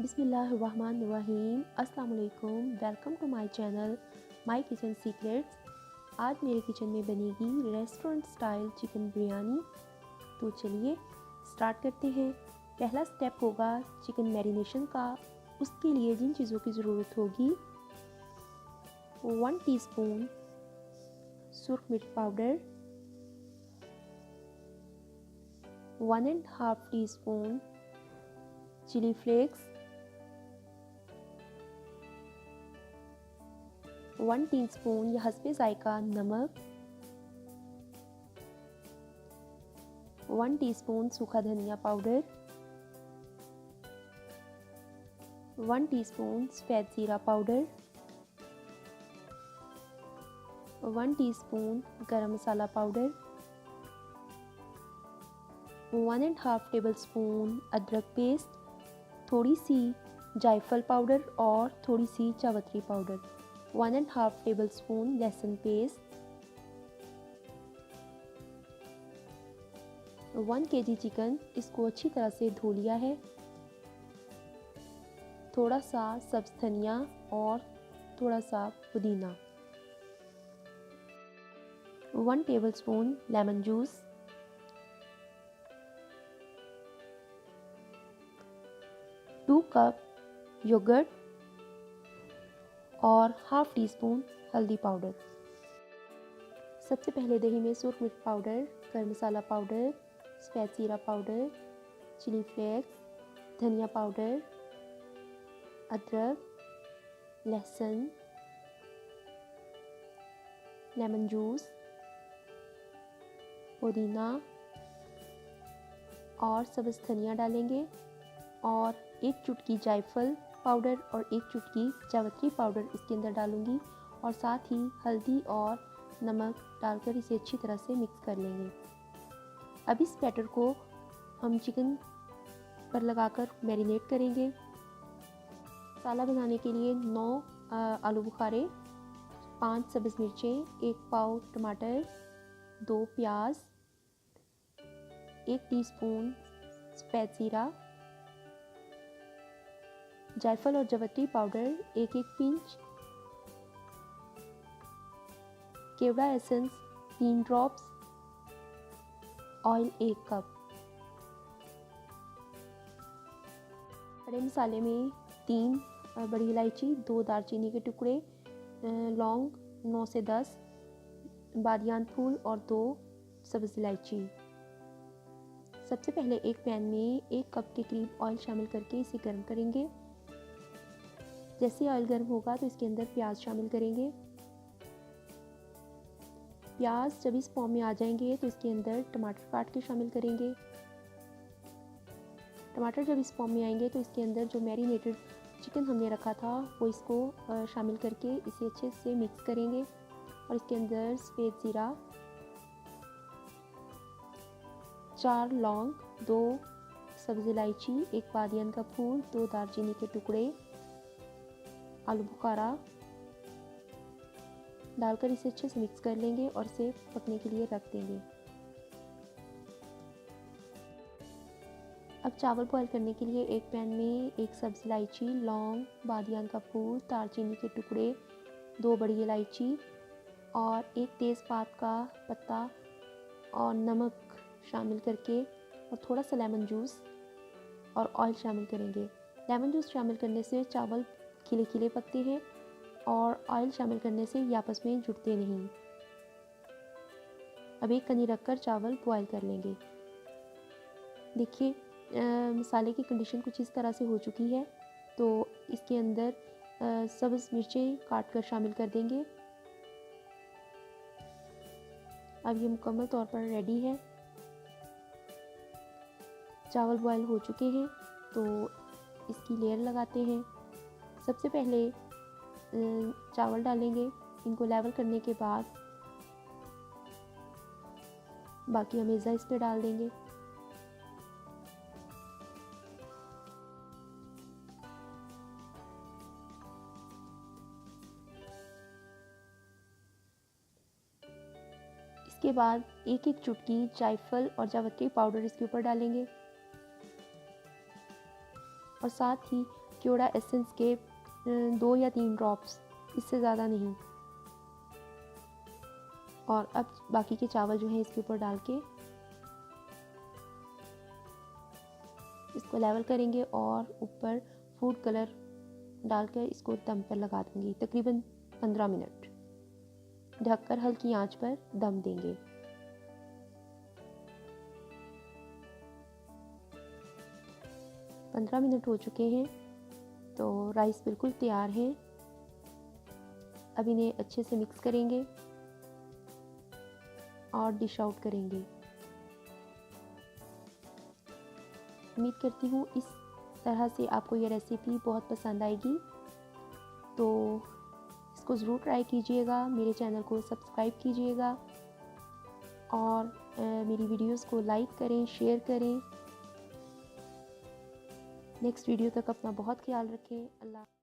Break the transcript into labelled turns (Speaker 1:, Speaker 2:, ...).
Speaker 1: बिस्मिल्लाहिर्रहमानिर्रहीम। अस्सलाम वालेकुम। Welcome to my channel my kitchen secrets. आज मेरे किचन में बनेगी रेस्टोरेंट स्टाइल चिकन बिरयानी। तो चलिए स्टार्ट करते हैं। पहला स्टेप होगा चिकन मैरिनेशन का। उसके लिए जिन चीज़ों की ज़रूरत होगी 1 टीस्पून सुरख मिर्च powder, 1.5 teaspoon chili flakes, 1 teaspoon या हस्बे जायका नमक, 1 टीस्पून सूखा धनिया पाउडर, 1 टीस्पून सफ़ेद ज़ीरा पाउडर, 1 टीस्पून गरम मसाला पाउडर, 1.5 टेबलस्पून अदरक पेस्ट, थोड़ी सी जायफल पाउडर और थोड़ी सी जावित्री पाउडर, 1.5 टेबलस्पून लहसुन पेस्ट, 1 केजी चिकन। इसको अच्छी तरह से धो लिया है। थोड़ा सा सब्ज़ धनिया और थोड़ा सा पुदीना, 1 tablespoon lemon juice, 2 cup yogurt और हाफ टी स्पून हल्दी पाउडर। सबसे पहले दही में सुरख मिर्च पाउडर, गरम मसाला पाउडर, सफ़ेद ज़ीरा पाउडर, चिली फ्लेक्स, धनिया पाउडर, अदरक, लहसुन, लेमन जूस, पुदीना और सब्ज़ धनिया डालेंगे और 1 चुटकी जायफल पाउडर और 1 चुटकी जावित्री पाउडर इसके अंदर डालूंगी और साथ ही हल्दी और नमक डालकर इसे अच्छी तरह से मिक्स कर लेंगे। अब इस बैटर को हम चिकन पर लगाकर मैरिनेट करेंगे। मसाला बनाने के लिए 9 आलू बुखारे, 5 सब्ज़ मिर्चें, 1 पाव टमाटर, 2 प्याज, 1 टीस्पून सफ़ेद ज़ीरा, जायफल और जावित्री पाउडर 1-1 पिंच, केवड़ा एसेंस 3 ड्रॉप्स, ऑयल 1 कप। खड़े मसाले में 3 बड़ी इलायची, 2 दालचीनी के टुकड़े, लौंग 9 से 10, बादियान फूल और 2 सब्ज़ इलायची। सबसे पहले एक पैन में 1 कप के करीब ऑयल शामिल करके इसे गर्म करेंगे। जैसे ऑयल गर्म होगा तो इसके अंदर प्याज शामिल करेंगे। प्याज जब इस फॉर्म में आ जाएंगे तो इसके अंदर टमाटर काट के शामिल करेंगे। टमाटर जब इस फॉर्म में आएंगे तो इसके अंदर जो मैरिनेटेड चिकन हमने रखा था वो इसको शामिल करके इसे अच्छे से मिक्स करेंगे और इसके अंदर सफ़ेद ज़ीरा, 4 लौंग, 2 सब्ज़ इलायची, 1 बादियान का फूल, 2 दालचीनी के टुकड़े, आलू बुखारा डालकर इसे अच्छे से मिक्स कर लेंगे और इसे पकने के लिए रख देंगे। अब चावल बॉयल करने के लिए एक पैन में 1 सब्ज़ इलायची, लौंग, बादियान का फूल, दालचीनी के टुकड़े, 2 बड़ी इलायची और 1 तेज़पात का पत्ता और नमक शामिल करके और थोड़ा सा लेमन जूस और ऑयल शामिल करेंगे। लेमन जूस शामिल करने से चावल खिले खिले पकते हैं और ऑयल शामिल करने से ये आपस में जुड़ते नहीं। अब एक कनी रखकर चावल बॉयल कर लेंगे। देखिए मसाले की कंडीशन कुछ इस तरह से हो चुकी है तो इसके अंदर सब्ज़ मिर्चें काट कर शामिल कर देंगे। अब ये मुकम्मल तौर पर रेडी है। चावल बॉयल हो चुके हैं तो इसकी लेयर लगाते हैं। सबसे पहले चावल डालेंगे। इनको लेवल करने के बाद बाकी अमेज़ा इस पे डाल देंगे। इसके बाद 1-1 चुटकी जायफल और जावित्री पाउडर इसके ऊपर डालेंगे और साथ ही क्योड़ा एसेंस के 2 या 3 ड्रॉप्स, इससे ज़्यादा नहीं। और अब बाकी के चावल जो हैं इसके ऊपर डाल के इसको लेवल करेंगे और ऊपर फूड कलर डालकर इसको दम पर लगा दूंगी। तकरीबन 15 मिनट ढककर हल्की आंच पर दम देंगे। पंद्रह मिनट हो चुके हैं तो राइस बिल्कुल तैयार है। अब इन्हें अच्छे से मिक्स करेंगे और डिश आउट करेंगे। उम्मीद करती हूँ इस तरह से आपको ये रेसिपी बहुत पसंद आएगी, तो इसको ज़रूर ट्राई कीजिएगा। मेरे चैनल को सब्सक्राइब कीजिएगा और मेरी वीडियोस को लाइक करें, शेयर करें। नेक्स्ट वीडियो तक अपना बहुत ख्याल रखें। अल्लाह।